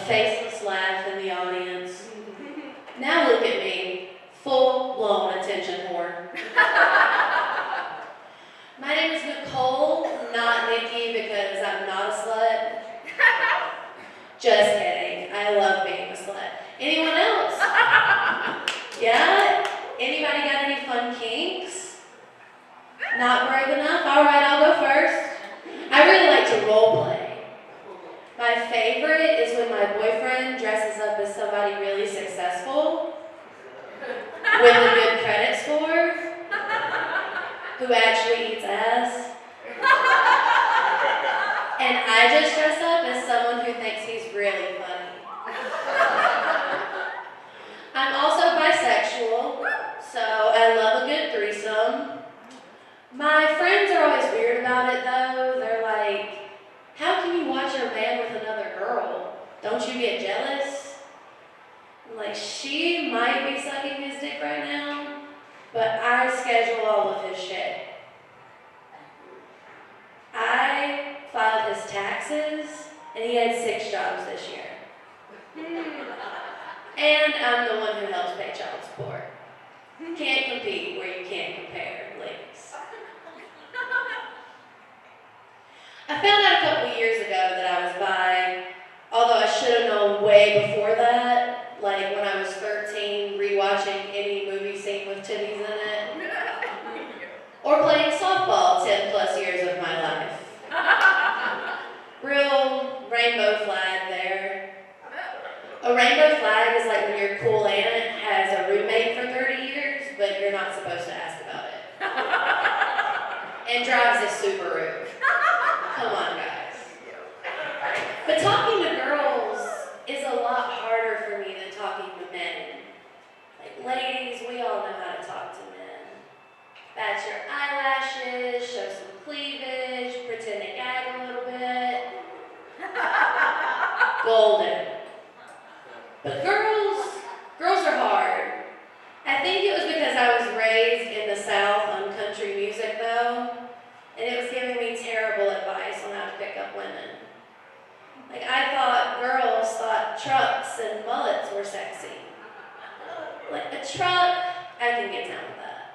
faceless laugh in the audience. Now look at me, full-blown attention whore. My name is Nicole, not Nikki, because I'm not a slut. Just kidding. I love being a slut. Anyone else? Yeah? Anybody got any fun kinks? Not brave enough? Alright, I'll go first. I really like to role play. My favorite is when my boyfriend dresses up as somebody really successful with a good credit score who actually eats ass. And I just dress up as someone who thinks he's really funny. I'm also bisexual, so I love a good threesome. My friends are always weird about it though. They're like, how can you watch a man with another girl? Don't you get jealous? I'm like, she might be sucking his dick right now, but I schedule all of his shit. I filed his taxes, and he had 6 jobs this year. And I'm the one who helps pay child support. Can't compete where you can't compare, ladies. I found out a couple years ago that I was bi, although I should have known way before that, like when I was 13, rewatching any movie scene with titties in it, or playing softball 10 plus years of my life. Real rainbow flag there. A rainbow flag is like when your cool aunt has a roommate for 30 years, but you're not supposed to ask about it. And drives a Subaru. Come on, guys. But talking to girls is a lot harder for me than talking to men. Like, ladies, we all know how to talk to men. Bat your eyelashes, show some cleavage, pretend to gag a little bit. Golden. But girls are hard. I think it was because I was raised in the South on country music though, and it was giving me terrible advice on how to pick up women. Like, I thought girls thought trucks and mullets were sexy. Like, a truck, I can get down with that.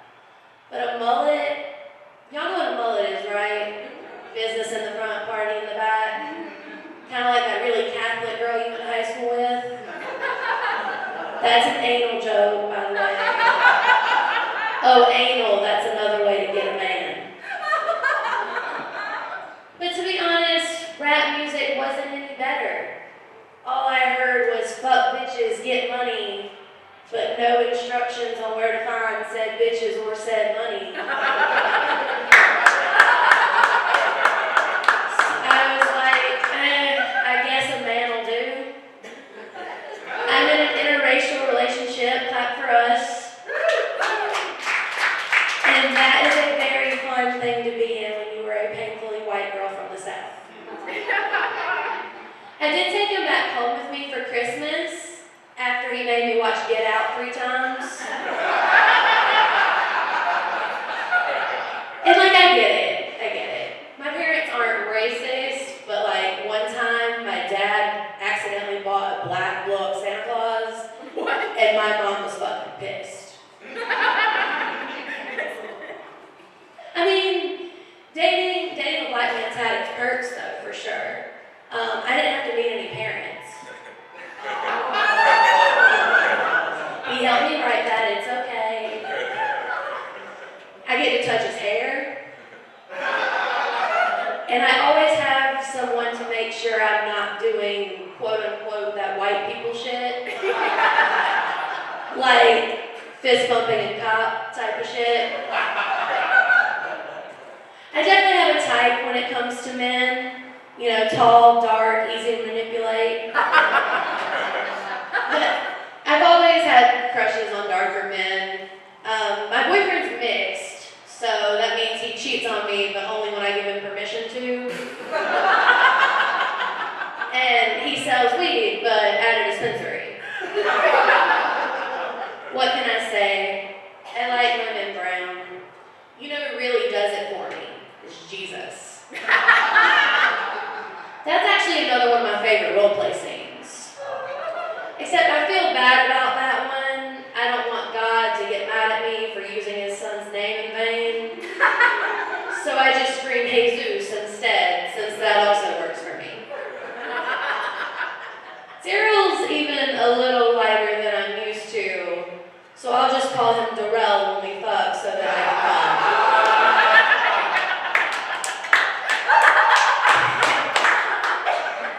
But a mullet, y'all know what a mullet is, right? Business in the front, party in the back. Kind of like that really Catholic girl you went to high school with. That's an anal joke, by the way. Oh, anal, that's another way to get a man. But to be honest, rap music wasn't any better. All I heard was fuck bitches, get money, but no instructions on where to find said bitches or said money. I was like, I guess a man will do. I'm in an interracial relationship, clap for us. And that is a very fun thing to be in when you were a painfully white girl from the South. I did take him back home with me for Christmas after he made me watch Get Out 3 times. And like, I get it. My parents aren't racist, but like one time my dad accidentally bought a black blow-up Santa Claus. What? And my mom was fucking pissed. I mean, dating a black man's had its perks though, for sure. I didn't have to meet any parents. He helped me write that, it's okay. I get to touch his hair. And I always have someone to make sure I'm not doing quote unquote that white people shit. Like fist bumping and cop type of shit. I definitely have a type when it comes to men. You know, tall, dark, easy to manipulate. But I've always had crushes on darker men. My boyfriend's mixed, so that means he cheats on me, but only when I give him permission to. And he sells weed, but at a dispensary. What can I say? I like women brown. You know who really does it for me? Is Jesus. That's actually almost call him Darrell when we fuck so that I can come.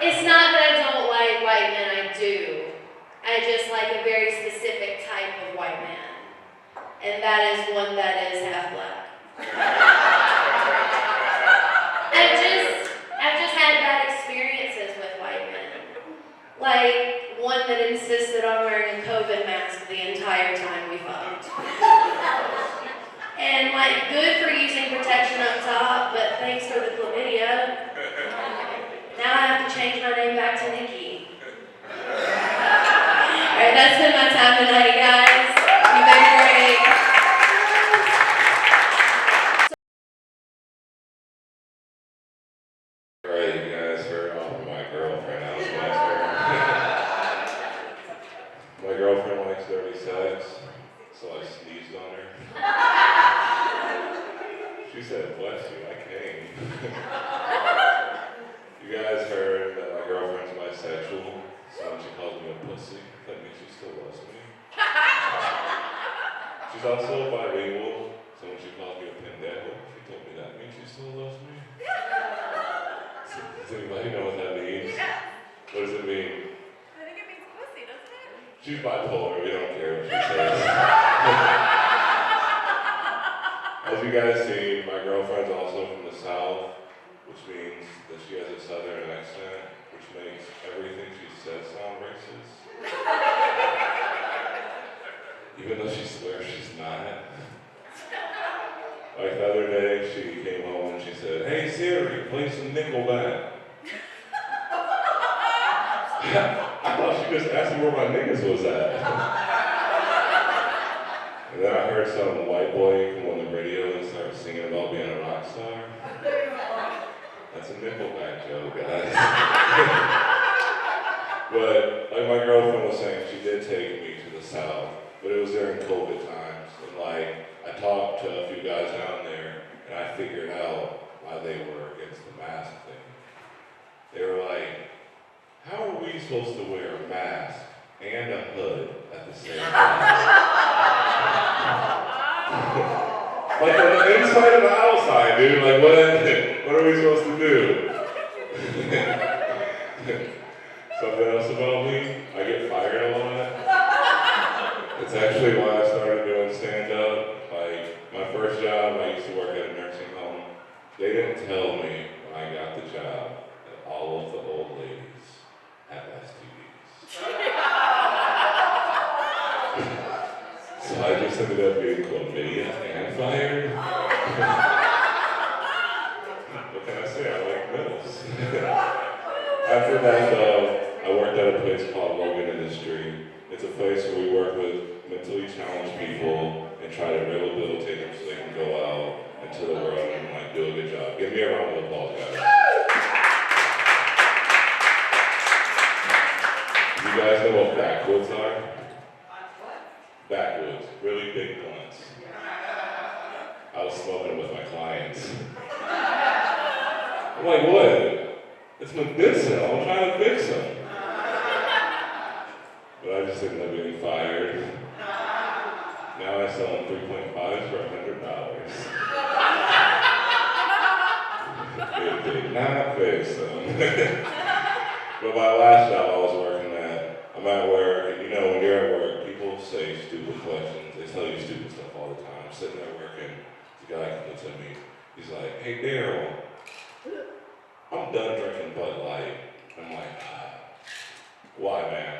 It's not that I don't like white men, I do. I just like a very specific type of white man. And that is one that is half black. I've just had bad experiences with white men. Like one that insisted on wearing a COVID mask the entire time we fucked. And like good for using protection up top, but thanks for the chlamydia. Now I have to change my name back to Nikki. Alright, that's been my time tonight, guys. You've been great. Alright, you guys heard off of my girlfriend. That was my turn. My girlfriend likes dirty sex, so I sneezed on her. She said, "Bless you, I came." You guys heard that my girlfriend's bisexual, so when she calls me a pussy, that means she still loves me. She's also bilingual, so when she calls me a pendejo, she told me that means she still loves me. Does anybody know what that means? What does it mean? I think it means pussy, doesn't it? She's bipolar, we don't care what she says. As you guys see, my girlfriend's also from the South, which means that she has a Southern accent, which makes everything she says sound racist. Even though she swears she's not. Like the other day, she came home and she said, "Hey Siri, play some Nickelback." I thought she just asked me where my niggas was at. And then I heard some white boy come on the radio and start singing about being a rock star. That's a Nickelback joke, guys. But like my girlfriend was saying, she did take me to the South, but it was during COVID times. And like, I talked to a few guys down there, and I figured out why they were against the mask thing. They were like, "How are we supposed to wear a mask and a hood at the same time?" Like on the inside and the outside, dude. Like what are we supposed to do? Something else about me, I get fired a lot. It's actually why I started doing stand-up. Like my first job, I used to work at a nursing home. They didn't tell me when I got the job that all of the old ladies have STDs. So I just ended up being chlamydia and fired. What can I say? I like mills. After that, I worked at a place called Logan Industry. It's a place where we work with mentally challenged people and try to rehabilitate them so they can go out into the world and like do a good job. Give me a round of applause, guys. You guys know what backwoods are? Backwoods, really big blunts. I was smoking with my clients. I'm like, what? It's medicinal, I'm trying to fix them. But I just ended up getting fired. Now I sell them 3.5s for $100. It did not fix them. But my last job I was working at, I'm at work, and you know when you're at work, people say stupid questions. They tell you stupid stuff all the time. I'm sitting there working, the guy comes at me, he's like, "Hey Daryl, I'm done drinking Bud Light." I'm like, "Why, man?"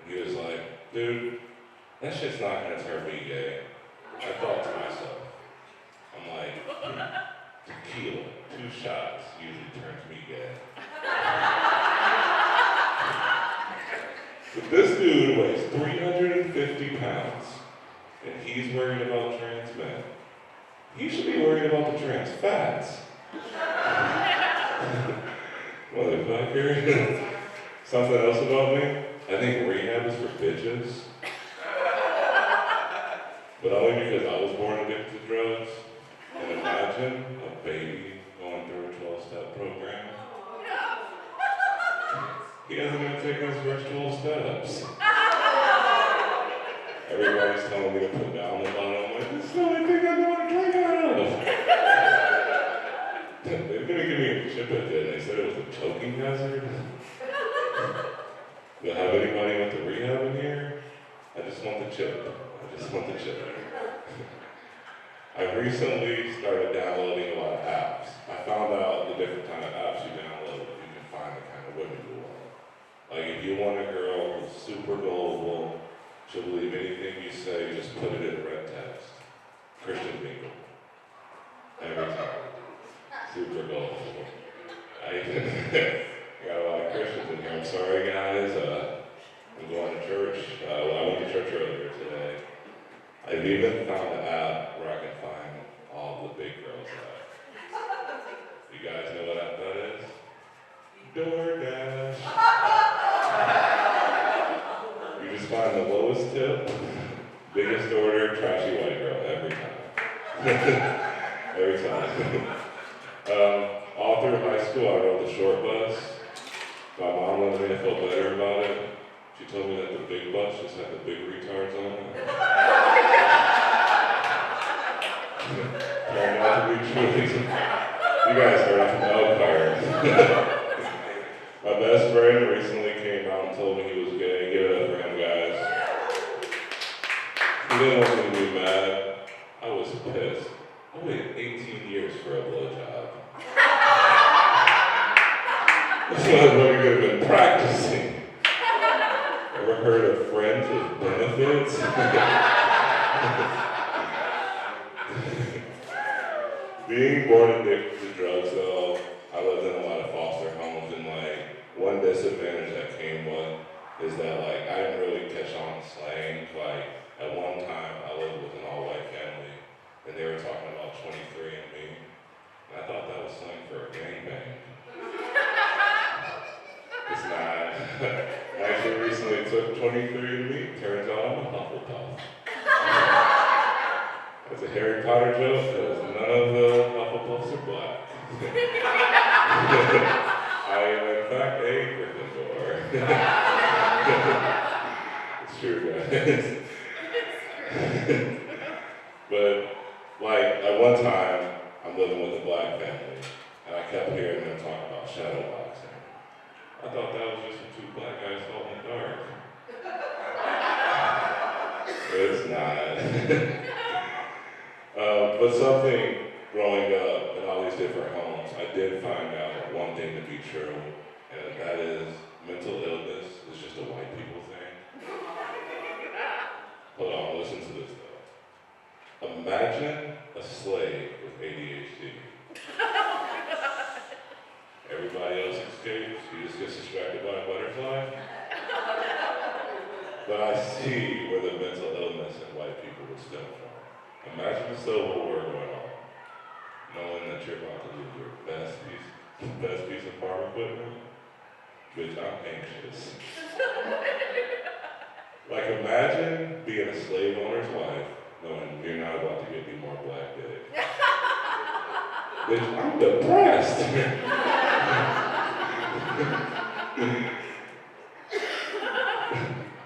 And he was like, "Dude, that shit's not gonna turn me gay." I thought to myself, I'm like, tequila, 2 shots usually turns me gay. But this dude weighs 350 pounds, and he's worried about trans men. He should be worried about the trans fats. Motherfucker. Something else about me? I think rehab is for bitches. But only because I was born addicted to drugs. And imagine a baby going through a 12-step program. He hasn't even taken his first 12 steps. Everybody's telling me to put down chip it did, and they said it was a choking hazard. Do I have anybody with the rehab in here? I just want the chip. I just want the chip. I recently started downloading a lot of apps. I found out the different kind of apps you download, you can find the kind of women you want. Like if you want a girl who's super gullible, she'll believe anything you say, just put it in red text. Christian Bingo. Every time. Super gullible. I got a lot of Christians in here. I'm sorry guys, I'm going to church. I went to church earlier today. I've even found an app where I can find all the big girls at. You guys know what app that is? DoorDash. You just find the lowest tip, biggest order, trashy white girl every time. Every time. All through high school, I rode the short bus. My mom wanted me to feel better about it. She told me that the big bus just had the big retards on it. Turned out to be truly. You guys heard I'm from Elkhart. My best friend recently came out and told me he was gay. Give it up for him, guys. He didn't want me to be mad. I was pissed. I waited 18 years for a blowjob. This was what we could have been practicing. Ever heard of friends with benefits? Being born addicted to drugs, though, I lived in a lot of foster homes, and like one disadvantage that came with is that like I didn't really catch on to slang. Like at one time, I lived with an all-white family, and they were talking about 23andMe, and I thought that was slang for a gangbang. It's not. I actually recently took 23andMe. Turns out I'm a Hufflepuff. That's a Harry Potter joke, because none of the Hufflepuffs are black. I am in fact a Gryffindor. It's true, guys. But, like, at one time, I'm living with a black family, and I kept hearing them talk about shadow boxing. I thought that was just when two black guys fought in the dark. It's not. But something growing up in all these different homes, I did find out one thing to be true, and that is mental illness is just a white people thing. Hold on, listen to this though. Imagine a slave with ADHD. Everybody else escapes, he just gets distracted by a butterfly. But I see where the mental illness in white people would stem from. Imagine the Civil War going on, knowing that you're about to lose your best piece of farm equipment. Bitch, I'm anxious. Like imagine being a slave owner's wife, knowing you're not about to get any more black dick. Bitch, I'm depressed.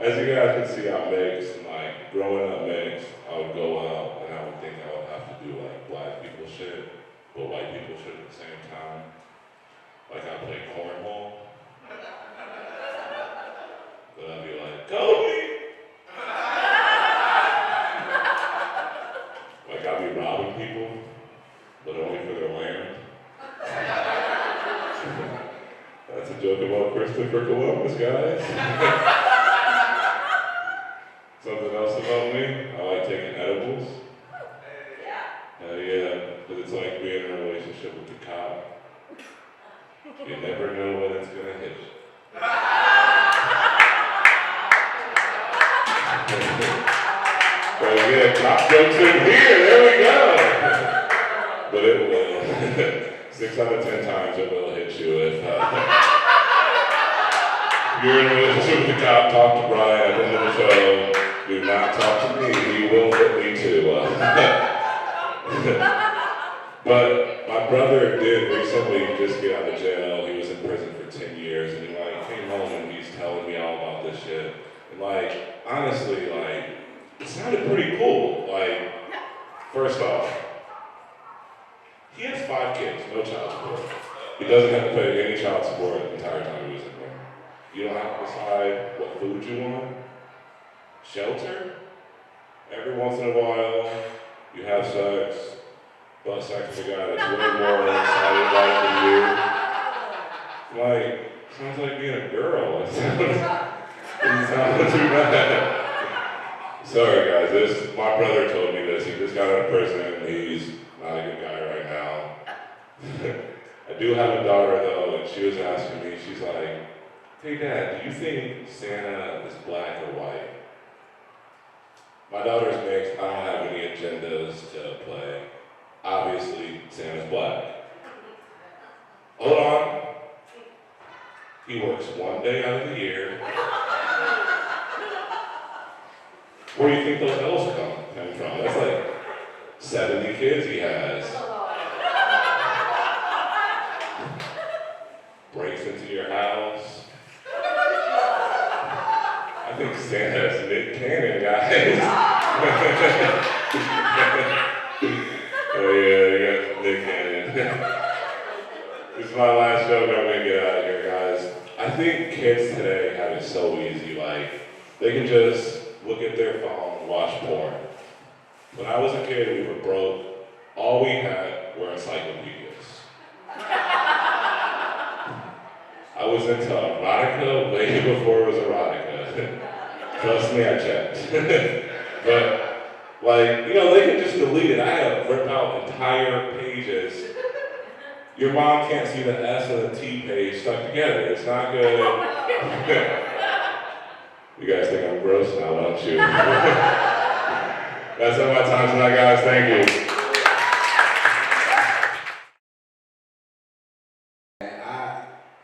As you guys can see, I'm mixed. Like growing up mixed, I would go out and I would think I would have to do like black people shit, but white people shit at the same time. Like I play cornhole. But I'd be like, Kobe! Like I'd be robbing people, but only for their land. That's a joke about Christopher Columbus, guys. Something else about me, I like taking edibles. Yeah, but it's like being in a relationship with the cop. You never know when it's gonna hit you. But yeah, cop jokes in here, there we go. But it will. 6 out of 10 times it will hit you if you're in a relationship with the cop. Talk to Brian at the end of the show. Do not talk to me, he will hit me too. But my brother did recently just get out of jail. He was in prison for 10 years, and he came home and he's telling me all about this shit. And honestly, it sounded pretty cool. First off, he has 5 kids, no child support. doesn't have to pay any child support the entire time he was in there. You don't have to decide what food you want. Shelter? Every once in a while, you have sex, but sex with a guy that's way more excited about it than you. Like, sounds like being a girl. It sounds too bad. Sorry guys, my brother told me this. He just got out of prison and he's not a good guy right now. I do have a daughter though, and she was asking me, she's like, hey Dad, do you think Santa is black or white? My daughter's mixed, I don't have any agendas to play. Obviously, Santa's black. Hold on. He works one day out of the year. Where do you think those elves come from? That's like 70 kids he has. Breaks into your house. I think Santa's Nick Cannon, guys. Oh yeah, you got Nick Cannon. This is my last joke, I'm gonna get out of here, guys. I think kids today have it so easy, like, they can just look at their phone and watch porn. When I was a kid, we were broke. All we had were encyclopedias. I was into erotica way before it was erotica. Trust me, I checked. But, like, you know, they can just delete it. I have ripped out entire pages. Your mom can't see the S and the T page stuck together. It's not good. You guys think I'm gross now, don't you? That's all my time tonight, guys. Thank you.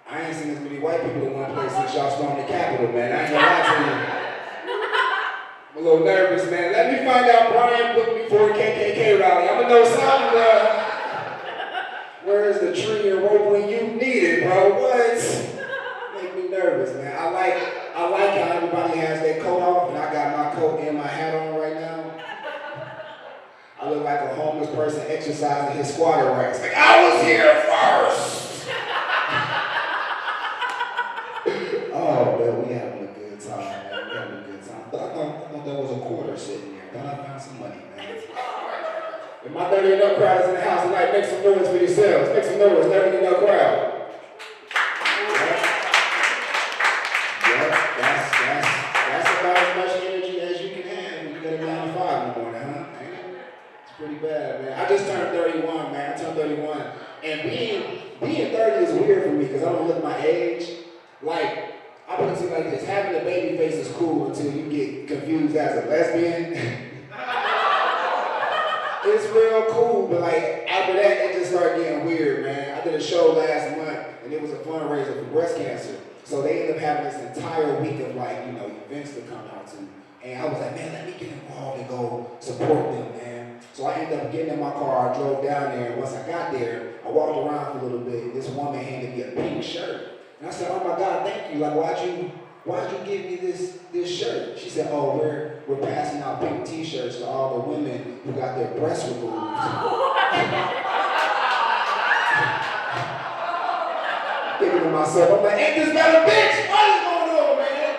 I ain't seen as many white people in one place since y'all stormed the Capitol, man. I ain't gonna lie to you. I'm a little nervous, man. Let me find out Brian booked me for a KKK rally. I'm gonna know something, where is the tree and rope when you need it, bro? What? Make me nervous, man. I like how everybody has their coat off, and I got my coat and my hat on right now. I look like a homeless person exercising his squatter rights. Like, I was here first! Oh, man, we having a good time, man. We having a good time. I thought there was a quarter sitting there. Thought I found some money, man. If my 30 and up crowd is in the house tonight, make some noise for yourselves. Make some noise, 30 and up crowd. That's about as much energy as you can have when you get a 9 to 5 in the morning, huh? It's pretty bad, man. I just turned 31, man. I turned 31. And being 30 is weird for me because I don't look my age. Like, I put it to you like this. Having a baby face is cool until you get confused as a lesbian. It's real cool, but like after that, it just started getting weird, man. I did a show last month, and it was a fundraiser for breast cancer. So they ended up having this entire week of like, you know, events to come out to. And I was like, man, let me get involved and go support them, man. So I ended up getting in my car, I drove down there, and once I got there, I walked around for a little bit, and this woman handed me a pink shirt. And I said, oh my God, thank you. Like, why'd you give me this shirt? She said, oh, we're passing out pink t-shirts to all the women who got their breasts removed. Thinking to myself, I'm like, ain't this got a bitch? What is going on, man?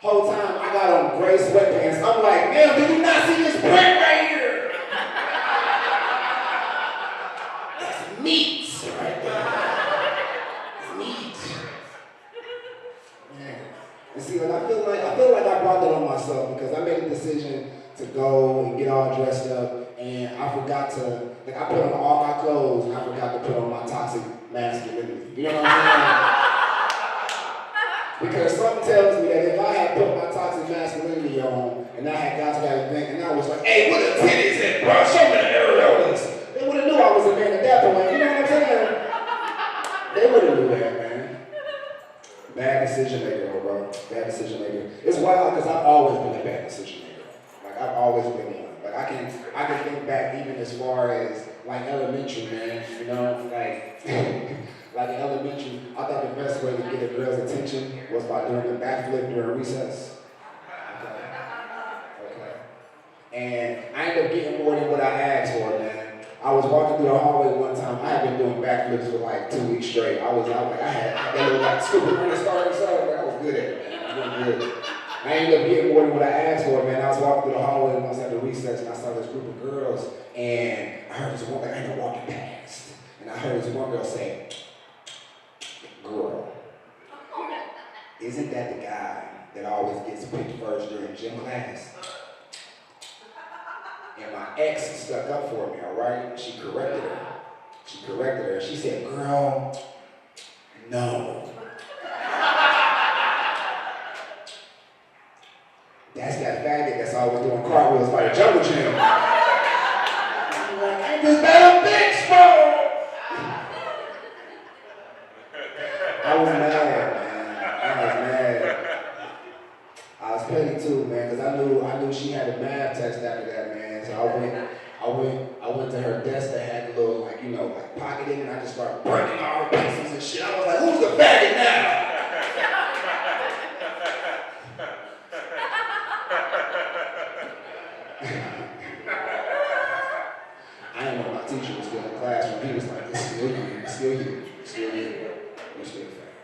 Whole time I got on gray sweatpants. I'm like, man, did you not see this print right here? That's meat right there. And see, like I feel like I brought that on myself because I made a decision to go and get all dressed up, and I forgot to, like, I put on all my clothes and I forgot to put on my toxic masculinity. You know what I'm saying? Because something tells me that if I had put my toxic masculinity on and I had got to that event and I was like, hey, where the titties at, bro? Show me the areolas. They would have knew I was a man at that point. You know what I'm saying? They would have knew that, man. Bad decision maker, bro. Bad decision maker. It's wild because I've always been a bad decision maker. Like I've always been one. Like I can think back even as far as like elementary, man. You know, like like in elementary, I thought the best way to get a girl's attention was by doing a backflip during recess. Okay. And I ended up getting more than what I asked for, man. I was walking through the hallway one time. I had been doing backflips for like 2 weeks straight. I had that little like scuba running start and stuff. I was good at it. I was really good. I ended up getting more than what I asked for, man. I was walking through the hallway and I was at the recess and I saw this group of girls and I heard this one, I ended up walking past. And I heard this one girl say, "Girl, isn't that the guy that always gets picked first during gym class?" And my ex stuck up for me, all right? She corrected her. She said, "Girl, no. That's that faggot that's always doing cartwheels by the jungle gym." I'm like, "Ain't this better bitch, bro?" I was mad, man. I was petty too, man, because I knew she had a math test after that, man. So I went to her desk that had a little, like, like pocket in it, and I just started burning all her pencils and shit. I was like, "Who's the faggot now?" I didn't know my teacher was still in the classroom. He was like, "It's still you, it's still you, it's still you. You're still faggot."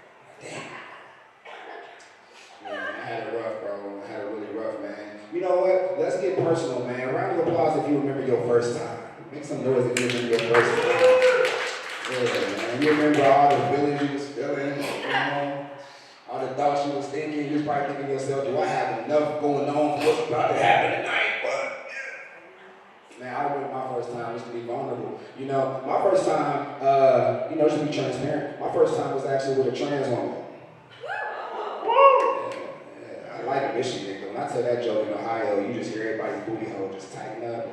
Damn. Yeah, I had it rough, bro. I had it really rough, man. You know what? Let's get personal, man. A round of applause if you remember your first time. Make some noise if you remember your first time. Yeah, man. You remember all the feelings you was feeling, all the thoughts you was thinking. You was probably thinking to yourself, "Do I have enough going on for what's about to happen tonight?" But, man, I remember my first time just to be vulnerable. My first time, just to be transparent, my first time was actually with a trans woman. I like Michigan, though. When I tell that joke in Ohio, you just hear everybody's booty hole just tighten up.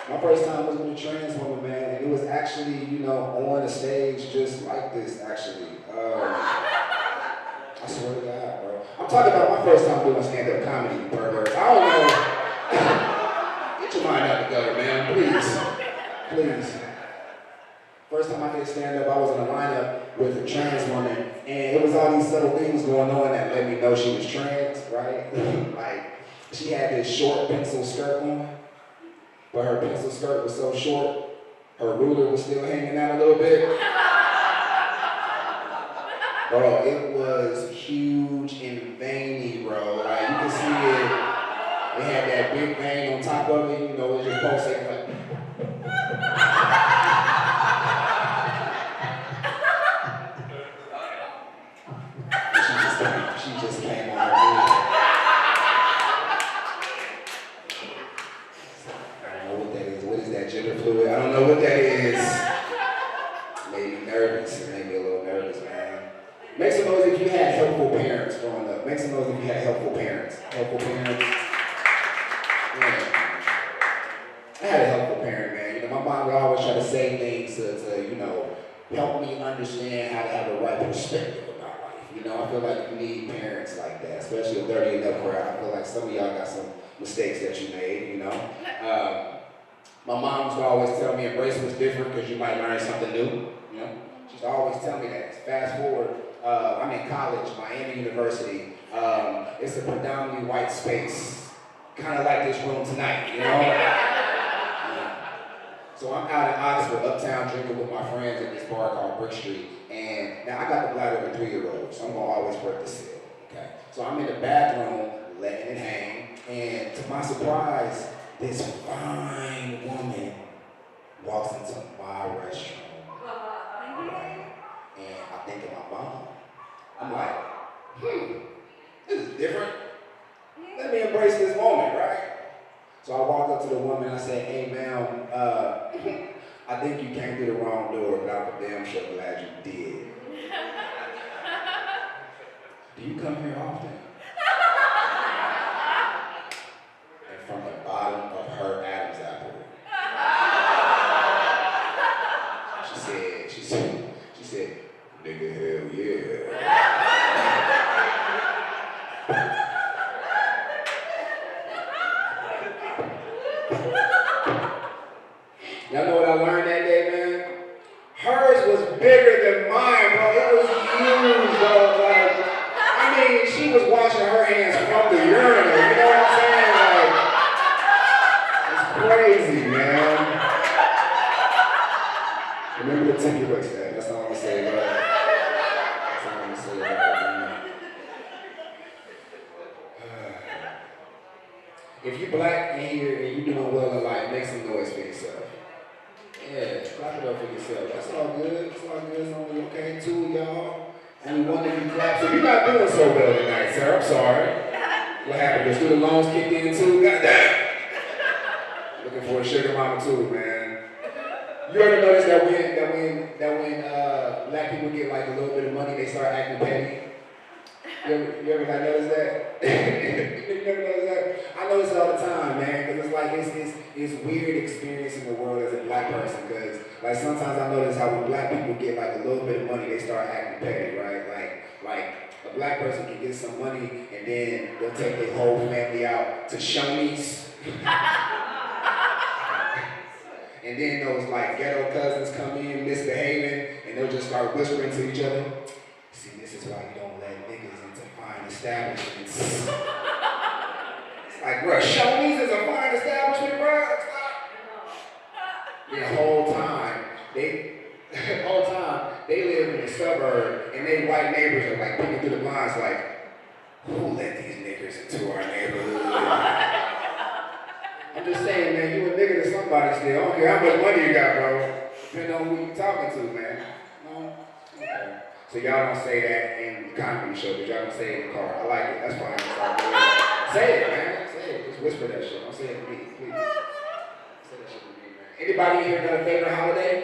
My first time was with a trans woman, man, and it was actually, on a stage just like this, actually. I swear to God, bro. I'm talking about my first time doing stand-up comedy, you perverts. I don't know. Get your mind out the gutter, man, please. First time I did stand-up, I was in a lineup with a trans woman, and it was all these subtle things going on that let me know she was trans, right? Like, she had this short pencil skirt on, but her pencil skirt was so short, her ruler was still hanging out a little bit. Bro, it was huge and veiny, bro. Like, you can see it. It had that big vein on top of it, it was just pulsating like. She just came on her knee. I don't know what that is. What is that, gender fluid? I don't know what that is. Made me nervous. It made me a little nervous, man. Make some noise if you had helpful parents growing up. Make some noise if you had helpful parents. Helpful parents. Yeah. I had a helpful parent, man. My mom would always try to say things to help me understand how to have the right perspective about life. I feel like you need parents like that, especially a 30 and up crowd. I feel like some of y'all got some mistakes that you made, My mom used to always tell me embrace what's different because you might learn something new, She used to always tell me that. Fast forward, I'm in college, Miami University. It's a predominantly white space, kind of like this room tonight, So I'm out in Oxford, uptown, drinking with my friends at this bar called Brick Street. And now I got the bladder of a 3-year-old, so I'm gonna always break the seal, okay? So I'm in the bathroom, letting it hang, and to my surprise, this fine woman walks into my restroom, right? And I think of my mom. I'm like, this is different. Let me embrace this moment, right? So I walked up to the woman and I said, "Hey, ma'am, I think you came through the wrong door, but I'm damn sure glad you did. Do you come here often?" And from the bottom of her Adam's apple, she said, "Nigga, hell yeah." Y'all know what I learned that day, man? Hers was bigger than mine, bro. It was huge, bro. Like, she was washing her hands from the urinal, you know what I'm saying? Like, crazy, man. Remember to take your waist back. That's all I'm gonna say about it. That's all I'm gonna say about it, man. If you're black in here and you're doing well in life, make some noise for yourself. Yeah, clap it up for yourself. That's all good. It's all good. It's only okay. Two of y'all. Only one of you clap. So you're not doing so well tonight, sir. I'm sorry. What happened? Your student loans kicked in too? Goddamn. Looking for a sugar mama too, man. You ever notice that when black people get like a little bit of money, they start acting petty? You ever like notice that? You ever notice that? I notice it all the time, man, because it's like it's weird experiencing the world as a black person. Because like sometimes I notice how when black people get like a little bit of money, they start acting petty, right? Like a black person can get some money and then they'll take their whole family out to Shoney's. And then those like ghetto cousins come in misbehaving and they'll just start whispering to each other. See, this is why you don't let niggas into fine establishments. It's like, bro, Shoney's is a fine establishment, bro. The whole time they live in the suburb and they white neighbors are like peeking through the blinds like, who let these niggas into our neighborhood? I'm just saying, man, you a nigga to somebody still. I don't care how much money you got, bro. Depending on who you talking to, man. No? Okay. So y'all don't say that in the comedy show, but y'all don't say it in the car. I like it. That's fine. Say it, man. Say it. Just whisper that shit. Don't say it to me, please. Say that shit to me, man. Anybody in here got a favorite holiday?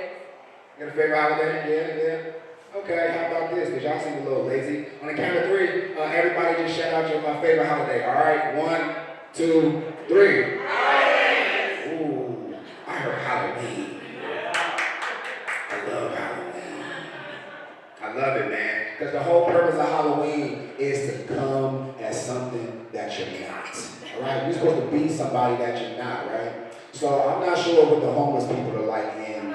Got a favorite holiday? Yeah. Okay, how about this? Because y'all seem a little lazy. On the count of three, everybody just shout out your favorite holiday. All right? 1, 2, 3. Ooh, I heard Halloween. I love Halloween. I love it, man. Because the whole purpose of Halloween is to come as something that you're not. All right? You're supposed to be somebody that you're not, right? So I'm not sure what the homeless people are like in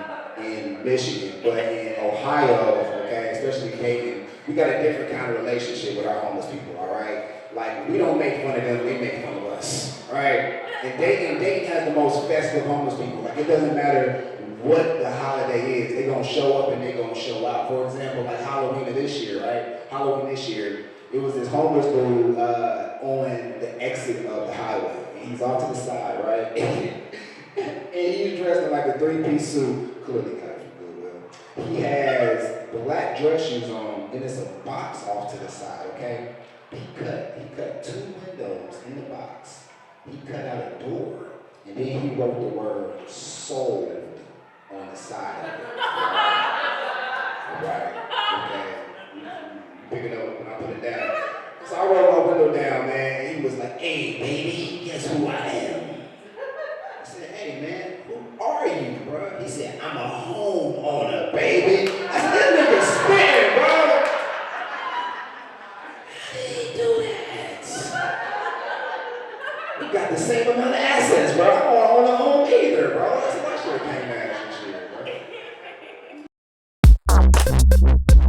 Michigan, but in Ohio, okay, especially Dayton, we got a different kind of relationship with our homeless people, all right? Like, we don't make fun of them, they make fun of us, all right? And Dayton has the most festive homeless people. Like, it doesn't matter what the holiday is, they're gonna show up and they're gonna show out. For example, like Halloween of this year, right? Halloween this year, it was this homeless dude on the exit of the highway. And he's off to the side, right? And he's dressed in like a 3-piece suit, clearly got it from Goodwill. He has black dress shoes on, and it's a box off to the side, okay? He cut 2 windows in the box. He cut out a door, and then he wrote the word sold on the side of it. Right, okay. You pick it up when I put it down. So I rolled my window down, man, and he was like, hey, baby, guess who I am? I said, hey, man, who are you, bro? He said, I'm a homeowner, baby. I said, that nigga spitting, bro. How did he do that? We got the same amount of assets, bro. I don't own a home either, bro. That's why I should have came at you shit, bro.